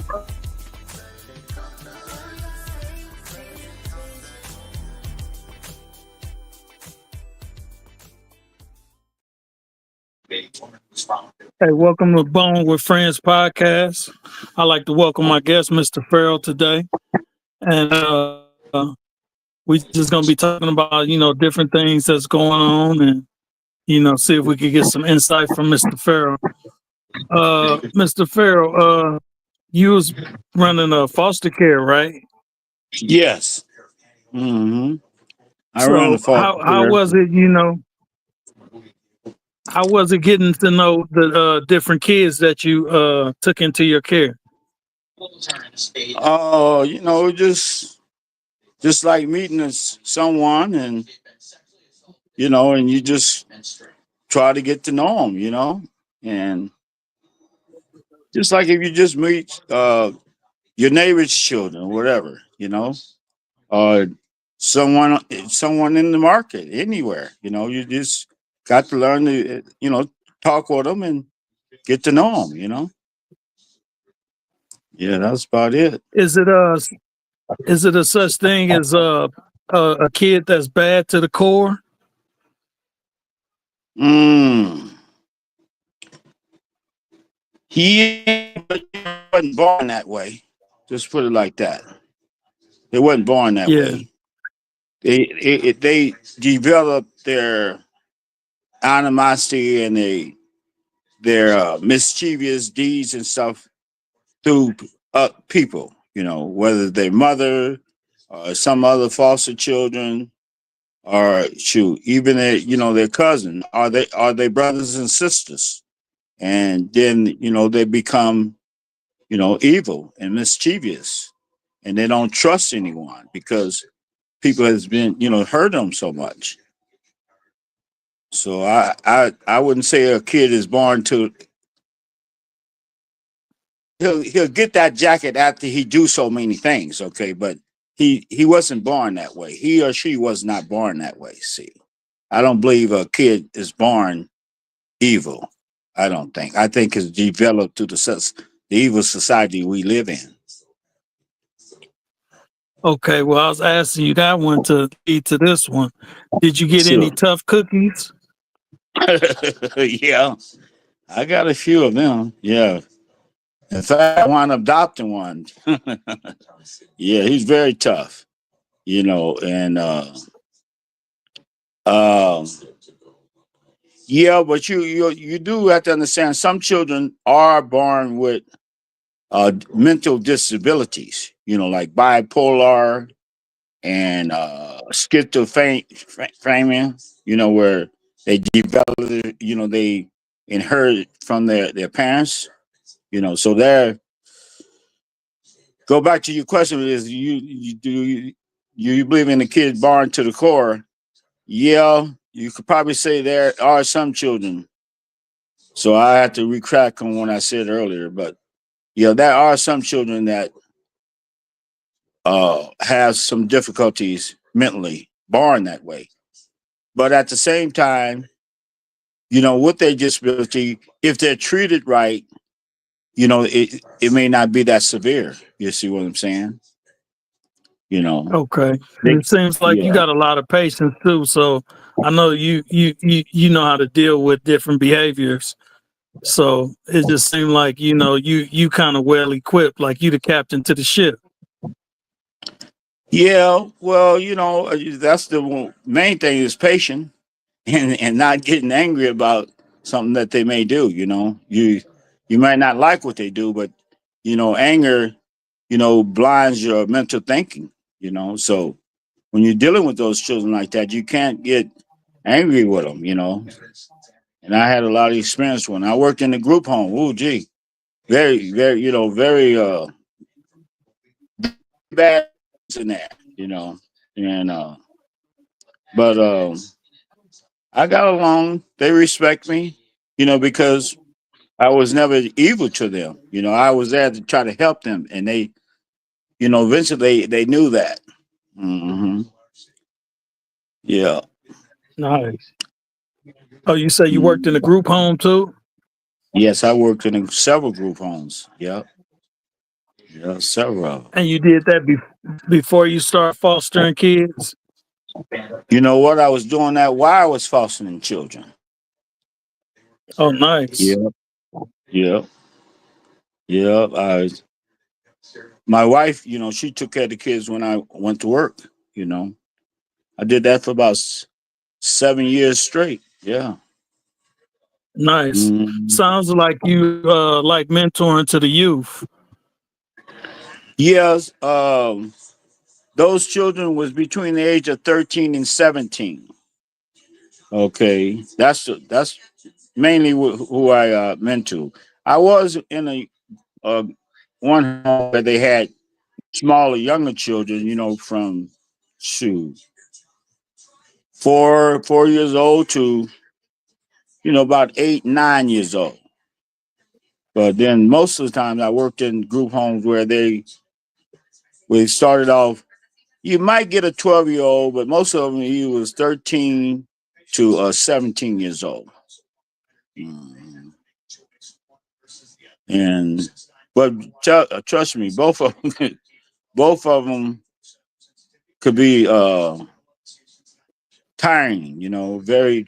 Hey, welcome to Bone with Friends podcast. I'd like to welcome my guest, Mr. Farrell, today. And we just going to be talking about, different things that's going on and, see if we could get some insight from Mr. Farrell. Mr. Farrell, you was running a foster care, right? Yes. hmm I run the So foster how care. was it, how was it getting to know the different kids that you took into your care? Oh, just like meeting someone, and and you just try to get to know them, and just like if you just meet your neighbor's children, or whatever, or someone in the market, anywhere, you just got to learn to talk with them and get to know them. Yeah, that's about it. Is it a such thing as a kid that's bad to the core? Mm. He wasn't born that way. Just put it like that. They wasn't born that Yeah. way. They developed their animosity and their mischievous deeds and stuff through people. Whether their mother or some other foster children, or shoot, even their cousin, are they brothers and sisters, and then they become evil and mischievous, and they don't trust anyone because people has been, hurt them so much. So I wouldn't say a kid is born to. He'll get that jacket after he do so many things, okay, but he wasn't born that way. He or she was not born that way. See, I don't believe a kid is born evil. I don't think. I think it's developed through the evil society we live in. Okay. Well, I was asking you that one to lead to this one. Did you get any Sure. tough cookies? Yeah, I got a few of them. Yeah. In fact, I wound up adopting one. Yeah, he's very tough, and um yeah, but you do have to understand some children are born with mental disabilities, like bipolar and schizophrenia, where they develop, they inherit from their parents, so they're go back to your question is you believe in the kids born to the core? Yeah, you could probably say there are some children. So I had to retract on what I said earlier, but yeah, there are some children that have some difficulties mentally, born that way. But at the same time, with their disability, if they're treated right, it may not be that severe. You see what I'm saying? You know, Okay. they, It seems like you yeah. got a lot of patience too. So I know you know how to deal with different behaviors. So it just seemed like you kind of well equipped, like you the captain to the ship. Yeah, well, that's the main thing is patient and not getting angry about something that they may do. You might not like what they do, but anger, blinds your mental thinking. So when you're dealing with those children like that, you can't get angry with them. And I had a lot of experience when I worked in the group home. Oh, gee, very, very, very bad in that. And but I got along. They respect me, because I was never evil to them. I was there to try to help them, and they, eventually they knew that. hmm Yeah. Nice. Oh, you say you worked in a Mhm. group home too? Yes, I worked in several group homes. Yeah. Yeah, several. And you did that before you start fostering kids? You know what? I was doing that while I was fostering children. Oh, nice. Yeah, yeah, yeah. My wife, she took care of the kids when I went to work. You know, I did that for about 7 years straight. Yeah. Nice. Mm. Sounds like you like mentoring to the youth. Yes. Those children was between the age of 13 and 17. Okay, that's mainly who I mentored. I was in a uh, one home where they had smaller, younger children. From shoot 4 years old to about 8, 9 years old. But then most of the time I worked in group homes where we started off. You might get a 12-year-old, but most of them he was 13 to 17 years old. Mhm. And but trust me, both of them, both of them could be tiring. Very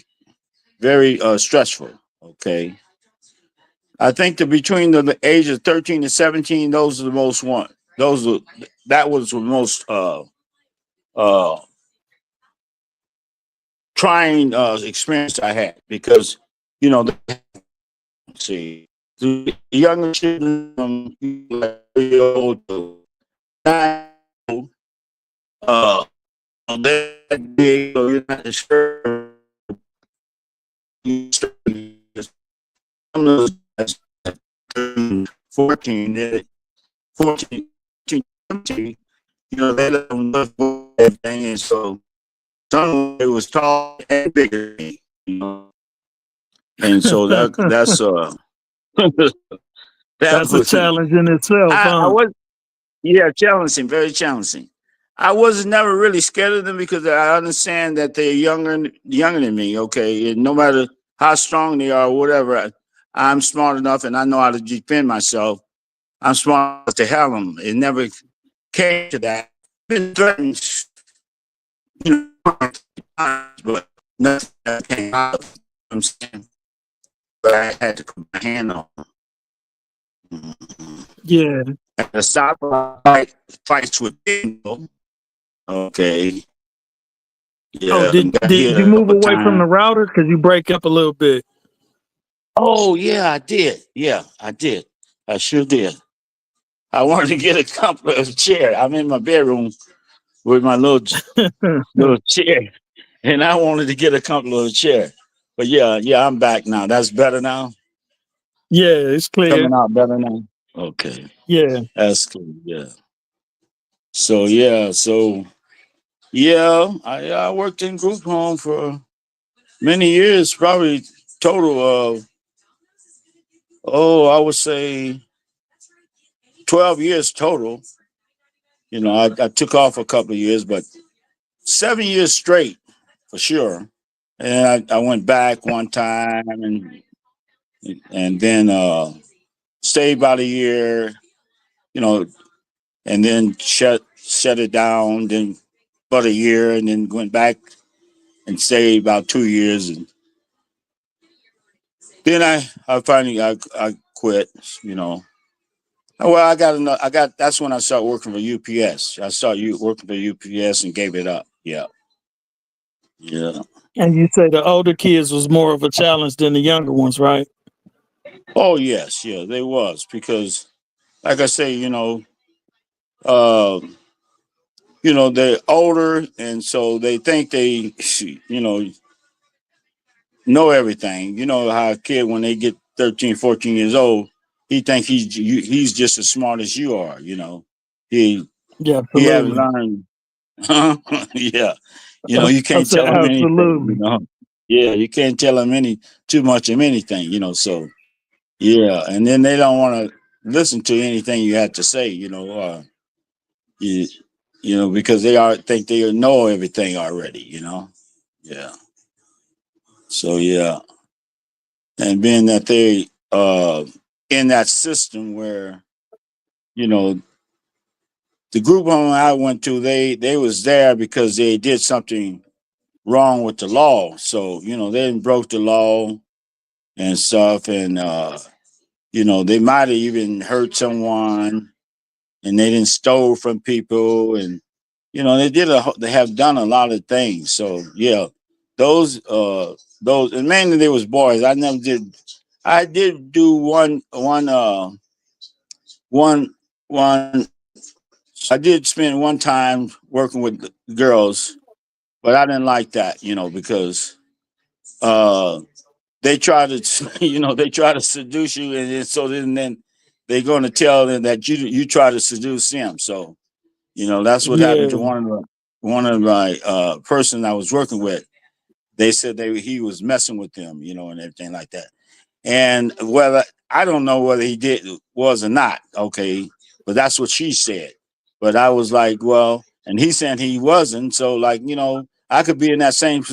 very stressful. Okay, I think that between the ages of 13 to 17, those are the most one. Those are that was the most uh trying experience I had because see the younger children from like 3 year old to 9, uh that big, so you're not sure. Some of those guys, 14, 14, 17, they let them live everything, and so some of it was tall and bigger, and so that That's a was challenge in itself, I huh? was yeah, challenging, very challenging. I was never really scared of them because I understand that they're younger than me. Okay, and no matter how strong they are, or whatever, I'm smart enough and I know how to defend myself. I'm smart enough to have them. It never came to that. Been threatened, but nothing came out of it. I'm saying, but I had to put my hand on them. Yeah. And to stop fights with people. Okay. Oh, Yeah, got did hit you a move couple away from the times. router? Because you break up a little bit. Oh yeah, I did. Yeah, I did. I sure did. I wanted to get a comfortable chair. I'm in my bedroom with my little chair, and I wanted to get a comfortable chair. But yeah, I'm back now. That's better now. Yeah, it's clear. Coming out better now. Okay, Yeah. that's cool. Yeah. So I worked in group home for many years, probably total of I would say 12 years total. I took off a couple of years, but 7 years straight for sure. And I went back one time and then stayed about a year, you know, and then shut it down. Then about a year, and then went back and stayed about 2 years, and then I finally I quit. Well, I got enough. I got that's when I started working for UPS. I started working for UPS and gave it up. Yeah, yeah. And you say the older kids was more of a challenge than the younger ones, right? Oh yes, yeah, they was because, like I say, uh, they're older, and so they think they, you know, know everything. You know how a kid when they get 13, 14 years old, he think he's just as smart as you are. He Yeah, he haven't absolutely. learned. Yeah, you I can't said tell him anything. absolutely. Yeah, you can't tell him too much of anything. So yeah, and then they don't want to listen to anything you have to say. You, because they think they know everything already. Yeah. So yeah, and being that they in that system where you know the group home I went to, they was there because they did something wrong with the law. So, they didn't broke the law and stuff. And, they might have even hurt someone and they didn't stole from people. And, they have done a lot of things. So, yeah, those, and mainly they was boys. I did do one, I did spend one time working with girls, but I didn't like that, because uh, they try to, they try to seduce you, and then they're going to tell them that you try to seduce them. So, that's what happened to Yeah. one of my person I was working with. They said he was messing with them, and everything like that. And whether I don't know whether he was or not, okay, but that's what she said. But I was like, well, and he said he wasn't. So like, I could be in that same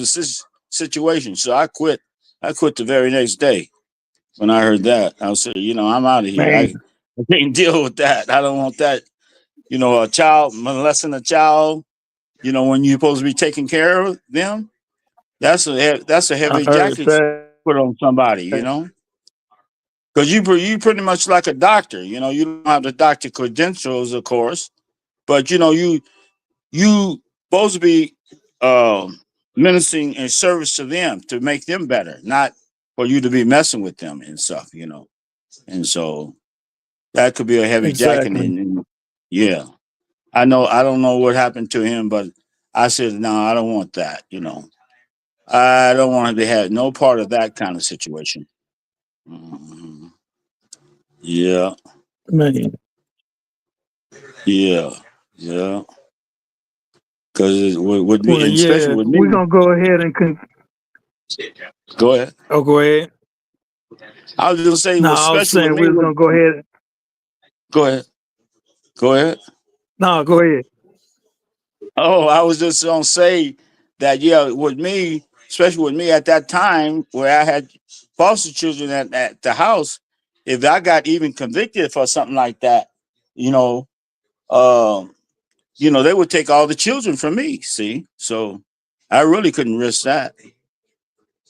situation. So I quit. I quit the very next day when I heard that. I said, I'm out of here. Man. I can't deal with that. I don't want that. A child molesting a child. When you're supposed to be taking care of them. That's a I heavy heard jacket that. put on somebody. Because you pretty much like a doctor, you don't have the doctor credentials, of course, but you supposed to be menacing and service to them to make them better, not for you to be messing with them and stuff, And so that could be a heavy jacket, Exactly. and yeah, I don't know what happened to him, but I said no, I don't want that, I don't want to have no part of that kind of situation. Mhm. Yeah, Man. yeah, yeah. Because with me, Well, and especially yeah, with we're me, gonna go ahead and go ahead. oh, go ahead. I was just saying, No, well, I was especially with saying me, we was gonna go ahead. go ahead, go ahead. No, go ahead. Oh, I was just gonna say that, yeah, with me, especially with me at that time where I had foster children at the house, if I got even convicted for something like that, you know, um, they would take all the children from me. See, so I really couldn't risk that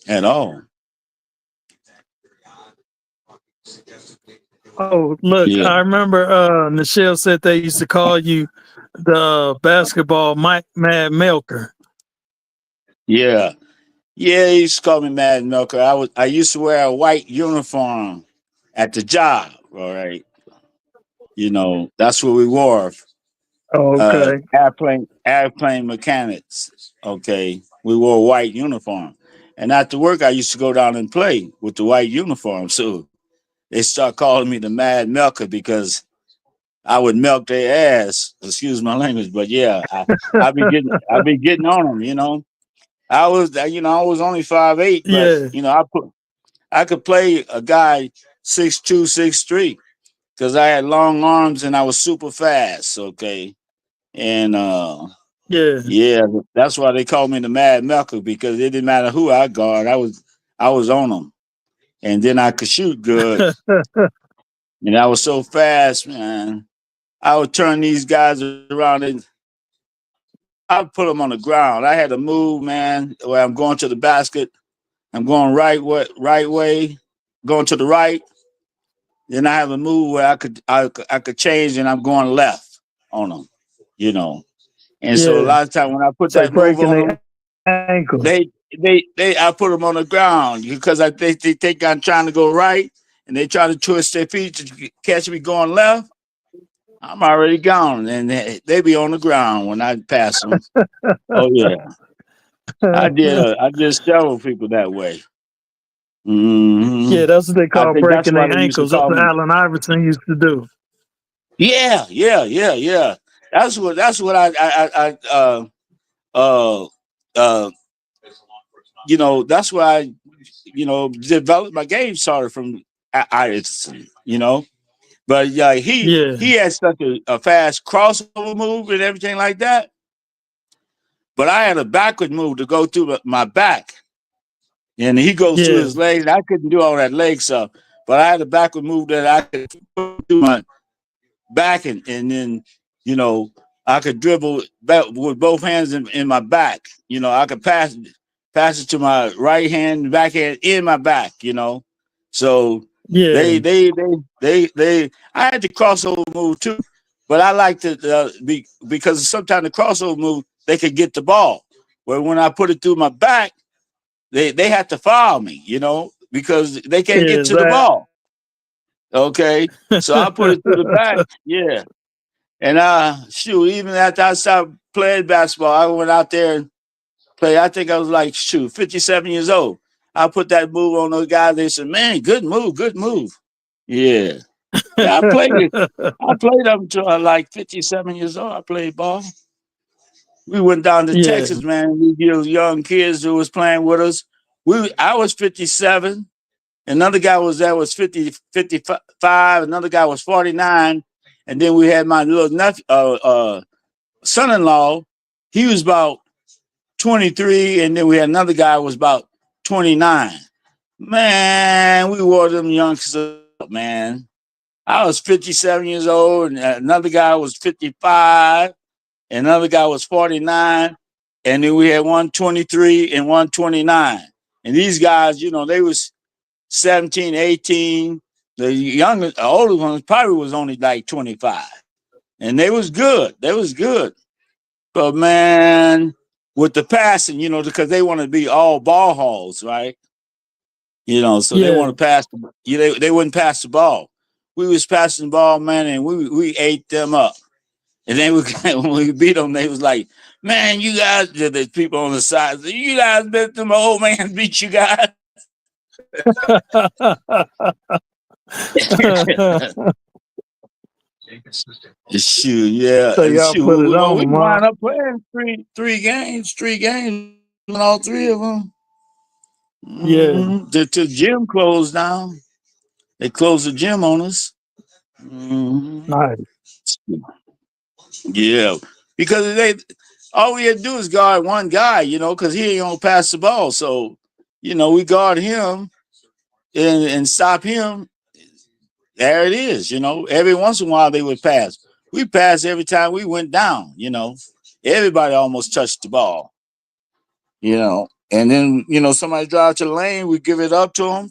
at all. Oh, look, Yeah, I remember Nichelle said they used to call you the basketball Mad Milker. yeah. Yeah, he used to call me Mad Milker. I used to wear a white uniform at the job. All right, that's what we wore. Okay. Airplane mechanics. Okay, we wore a white uniform, and after work, I used to go down and play with the white uniform. So they start calling me the Mad Milker because I would milk their ass. Excuse my language, but yeah, I be getting on them. I was only 5'8", but Yeah, I could play a guy 6'2", 6'3", because I had long arms and I was super fast. Okay, and yeah. yeah, that's why they called me the Mad Milker, because it didn't matter who I guard, I was on them, and then I could shoot good, and I was so fast, man. I would turn these guys around and I would put them on the ground. I had to move, man. Where I'm going to the basket, I'm going right way, going to the right. Then I have a move where I could change and I'm going left on them, you know. And so a Yeah. lot of time when I put It's like that move breaking on them, their ankle. they I put them on the ground because they think I'm trying to go right and they try to twist their feet to catch me going left. I'm already gone, and they be on the ground when I pass them. Oh yeah, I did several people that way. Yeah, Hmm. that's what they I call think that's breaking why their they used to ankles. That's call what me. Allen Iverson used to do. Yeah, yeah, yeah, yeah. That's what uh uh that's why I developed my game started from Iverson. But yeah, Yeah, he had such a fast crossover move and everything like that. But I had a backward move to go through my back, and he goes through yeah, his legs. I couldn't do all that leg stuff, but I had a backward move that I could do my back, and then You know, I could dribble back with both hands in my back. You know, I could pass it to my right hand, backhand in my back. You know, so Yeah. they. I had the crossover move too, but I like to because sometimes the crossover move they could get the ball. Where when I put it through my back, they have to foul me. You know, because they can't get to the Exactly. ball. Okay, so I put it through the back. Yeah. And shoot, even after I stopped playing basketball, I went out there and played. I think I was like 57 years old. I put that move on those guys. They said, "Man, good move, good move." Yeah, yeah. I played it. I played up until I like 57 years old. I played ball. We went down to Yeah. Texas, man. We those young kids who was playing with us. I was 57. Another guy was 50, 55. Another guy was 49. And then we had my little nephew, son-in-law. He was about 23, and then we had another guy who was about 29. Man, we wore them youngsters up, man. I was 57 years old, and another guy was 55, and another guy was 49, and then we had 123 and 129. And these guys, you know, they was 17, 18. The youngest, the older ones probably was only like 25. And they was good. They was good. But man, with the passing, you know, because they want to be all ball hauls, right? You know, so they Yeah. want to pass. They wouldn't pass the ball. We was passing the ball, man, and we ate them up. And then when we beat them, they was like, "Man, you guys," the people on the side, "You guys bet them old man beat you guys." Shoot, yeah, So and y'all put it shoot. Well, on we them, huh? wound up playing three games, in all three of them. Yeah. The gym closed down. They closed the gym on us. Mhm. Nice. Yeah, because all we had to do is guard one guy, you know, because he ain't gonna pass the ball. So, you know, we guard him and stop him. There it is, you know. Every once in a while they would pass. We passed every time we went down, you know. Everybody almost touched the ball, you know. And then, you know, somebody drive to the lane, we give it up to them.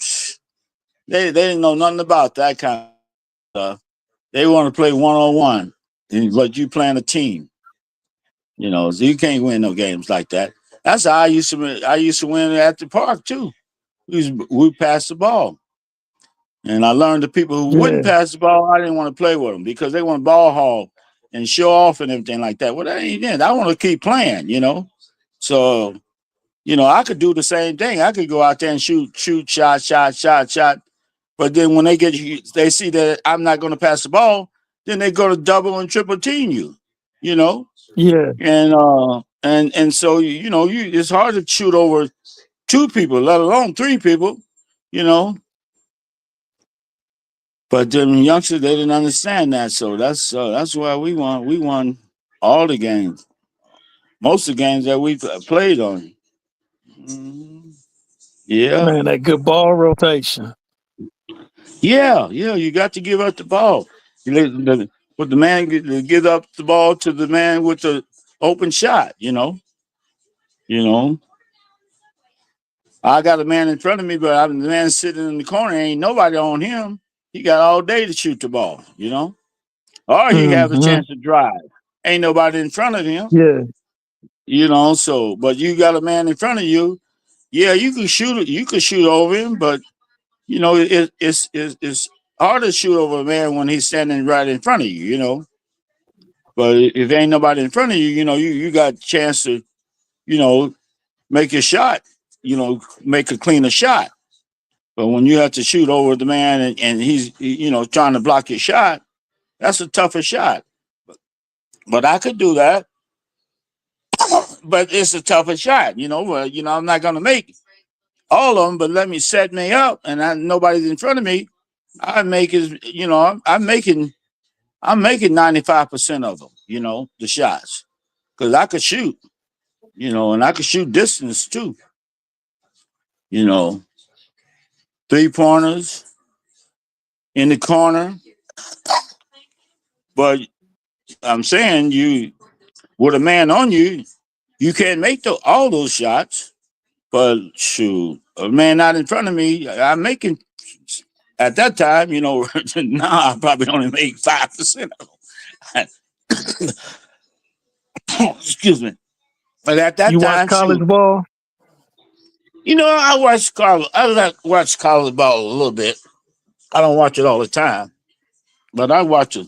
They didn't know nothing about that kind of stuff. They want to play one-on-one, but you playing a team, you know. So you can't win no games like that. That's how I used to win. I used to win at the park too. We passed the ball. And I learned the people who Yeah. wouldn't pass the ball, I didn't want to play with them because they want to ball haul and show off and everything like that. Well, that ain't it. I want to keep playing, you know. So, you know, I could do the same thing. I could go out there and shoot, shot. But then when they see that I'm not going to pass the ball, then they're going to double and triple team you, you know. Yeah. And so you know, it's hard to shoot over two people, let alone three people, you know. But them youngsters, they didn't understand that, so that's why we won. We won all the games, most of the games that we played on. Mhm. Yeah, Man, that good ball rotation. yeah. You got to give up the ball. With the man give up the ball to the man with the open shot. You know. I got a man in front of me, but the man sitting in the corner. Ain't nobody on him. He got all day to shoot the ball. You know, or he have a Mm-hmm. chance to drive. Ain't nobody in front of him. Yeah. You know, so but you got a man in front of you. Yeah, you can shoot it. You can shoot over him, but you know it's hard to shoot over a man when he's standing right in front of you. You know, but if ain't nobody in front of you, you know you got a chance to make your shot. Make a cleaner shot. But when you have to shoot over the man and he's trying to block your shot, that's a tougher shot. But I could do that. But it's a tougher shot. I'm not gonna make all of them, but let me set me up, and nobody's in front of me. I make is, I'm making 95% of them. The shots because I could shoot. And I could shoot distance too. You know, 3-pointers in the corner, but I'm saying you with a man on you, you can't make all those shots. But shoot, a man out in front of me, I'm making at that time, now I probably only make 5% of them. Excuse me. But at that You watch time, college shoot, ball? I watch college. I like watch college ball a little bit. I don't watch it all the time, but I watch it.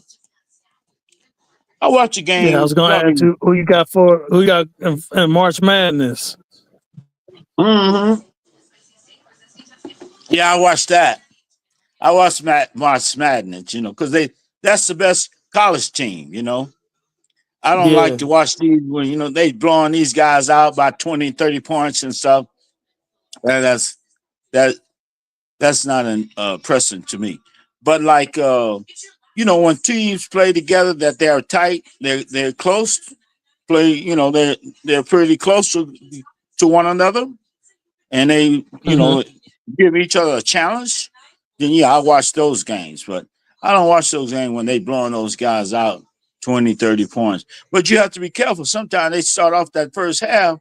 I watch a Yeah, I game was gonna ask probably. you who you got in March Madness. Hmm. Yeah, I watch that. I watch March Madness, because that's the best college team. I don't like Yeah. to watch these when they blowing these guys out by 20, 30 points and stuff. And that that's not an precedent to me. But like when teams play together that they're tight, they're close, play, they're pretty close to one another, and they Hmm. give each other a challenge, then yeah, I watch those games. But I don't watch those games when they blowing those guys out 20, 30 points. But you have to be careful. Sometimes they start off that first half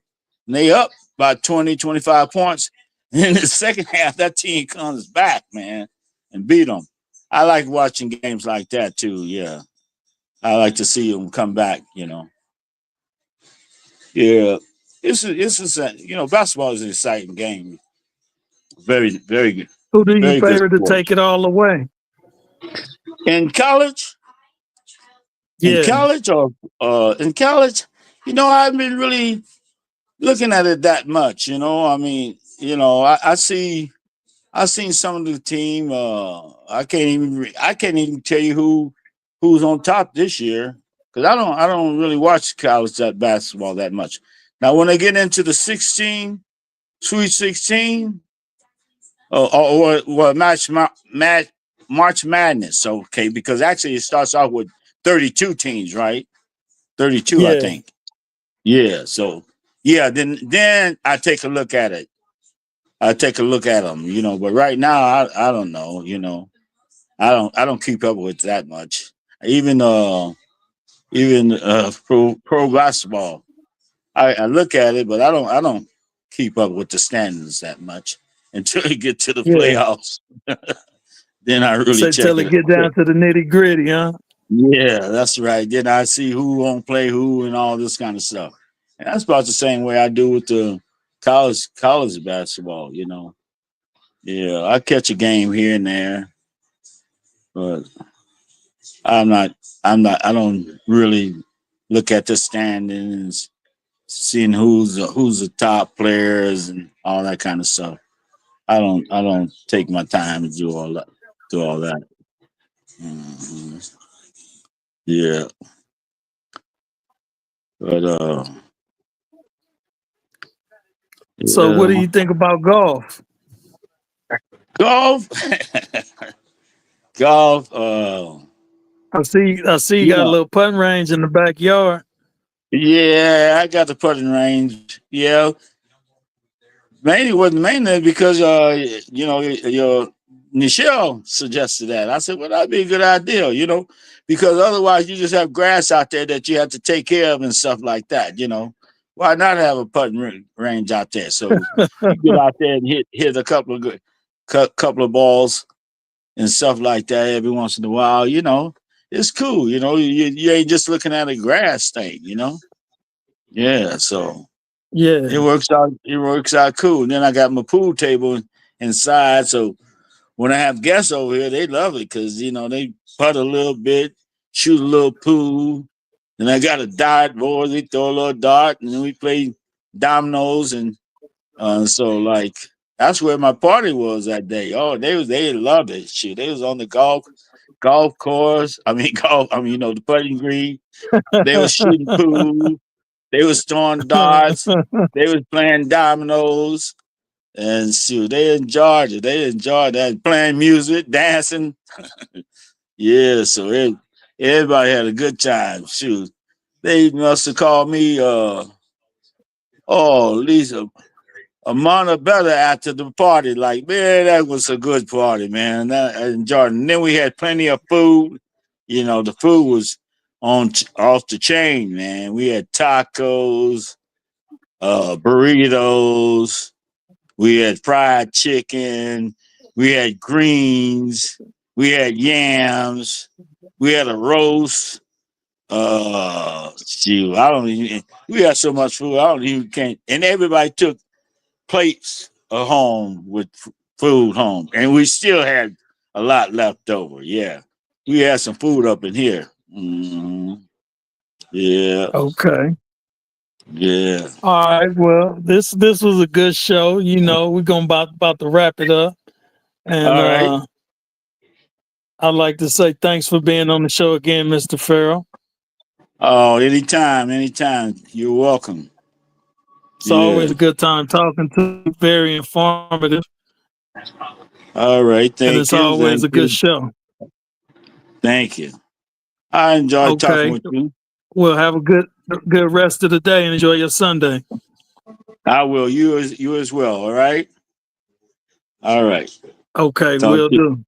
and they up by 20, 25 points. And in the second half, that team comes back, man, and beat them. I like watching games like that too. Yeah. I like to see them come back. Yeah. Basketball is an exciting game. Very, very good. Who do you Very good favor to sport. take it all away? In college, in Yeah. college or in college, I've been really looking at it that much. I mean, I seen some of the team. I can't even tell you who's on top this year because I don't really watch college basketball that much. Now, when they get into the 16, Sweet 16, or March Madness, okay, because actually it starts off with 32 teams, right? 32, I Yeah. think. Yeah. So yeah, then I take a look at it. I take a look at them, But right now, I don't know. I don't keep up with that much. Even pro basketball, I look at it, but I don't keep up with the standings that much until you get to the Yeah. playoffs. Then I really So check till it it. get down to the nitty gritty, huh? Yeah, that's right. Then I see who won't play who and all this kind of stuff. And that's about the same way I do with the college basketball. Yeah, I catch a game here and there, but I'm not I don't really look at the standings, seeing who's the top players and all that kind of stuff. I don't take my time to do all that. Mhm. Yeah, but So what do yeah. you think about golf? Golf, golf. I see you You got a know, little putting range in the backyard. yeah, I got the putting range. Yeah, mainly because your Michelle suggested that. I said, well, that'd be a good idea, because otherwise you just have grass out there that you have to take care of and stuff like that. Why not have a putting range out there? So you get out there and hit a couple of balls and stuff like that every once in a while. It's cool. You ain't just looking at a grass thing. Yeah, so it Yeah. works out. It works out cool. And then I got my pool table inside, so when I have guests over here, they love it because they putt a little bit, shoot a little pool. And I got a dart board. We throw a little dart, and then we play dominoes, and so like that's where my party was that day. Oh, they loved it. Shoot, they was on the golf course. I mean golf. I mean the putting green. They was shooting pool. They was throwing darts. They was playing dominoes. And shoot, they enjoyed it. They enjoyed that playing music, dancing. Yeah, so everybody had a good time. Shoot, they must have called me. Lisa, a month better after the party. Like, man, that was a good party, man. I enjoyed it. And then we had plenty of food. The food off the chain, man. We had tacos, burritos, we had fried chicken, we had greens, we had yams, we had a roast. Shoot, I don't even. We had so much food, I don't even can't. And everybody took plates home with food home, and we still had a lot left over. Yeah, we had some food up in here. Yeah. Okay. Yeah. All right. Well, this was a good show. You know, we're gonna about to wrap it up. And All right. I'd like to say thanks for being on the show again, Mr. Farrell. Oh, anytime. You're welcome. It's always a good time talking to you. Very informative. All right. Thank you. And it's always a good show. Thank you. I enjoyed talking with you. Well, have a good rest of the day and enjoy your Sunday. I will. You as well. All right. All right. Okay, we'll do.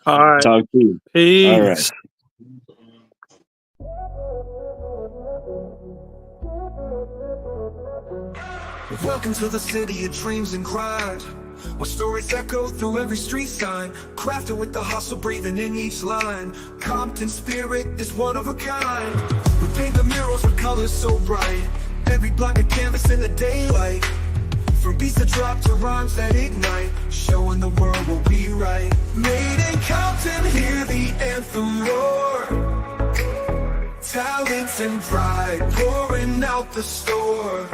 All right. Talk to you. Peace. All right. Welcome to the city of dreams and grind, where stories echo through every street sign, crafted with the hustle breathing in each line. Compton spirit is one of a kind. We paint the murals with colors so bright, every block a canvas in the daylight. From beats that drop to rhymes that ignite, showing the world what we write. Made in Compton, hear the anthem roar. Talent and pride pouring out the store.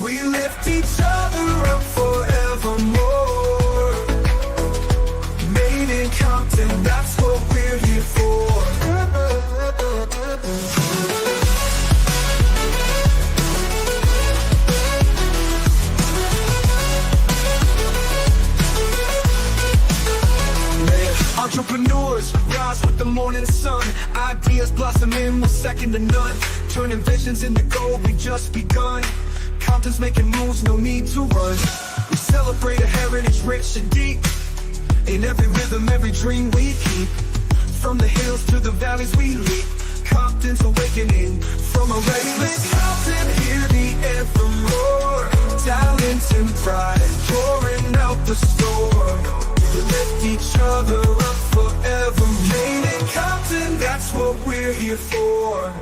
We lift each other up forevermore. Made in Compton, that's what we're here for. Entrepreneurs rise with the morning sun. Ideas blossoming with second to none. Turning visions into gold, we just begun. Compton's making moves, no need to run. We celebrate a heritage rich and deep. In every rhythm, every dream we keep. From the hills to the valleys we leap. Compton's awakening from a restless Compton, hear the anthem roar. Talent and pride pouring out the store. We lift each other up forever. Made in Compton, that's what we're here for.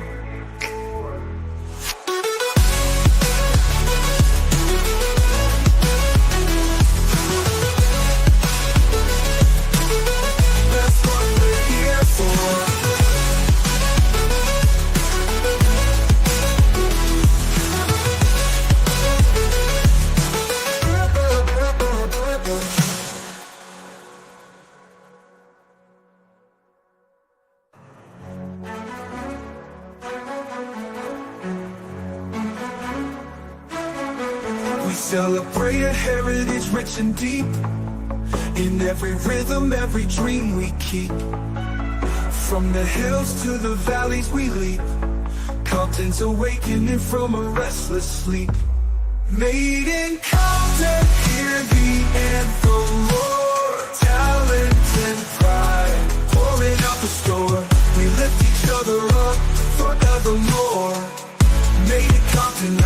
Celebrate a heritage rich and deep. In every rhythm, every dream we keep. From the hills to the valleys we leap. Compton's awakening from a restless sleep. Made in Compton, hear the anthem roar. Talent and pride pouring out the store. We lift each other up forevermore. Made in Compton.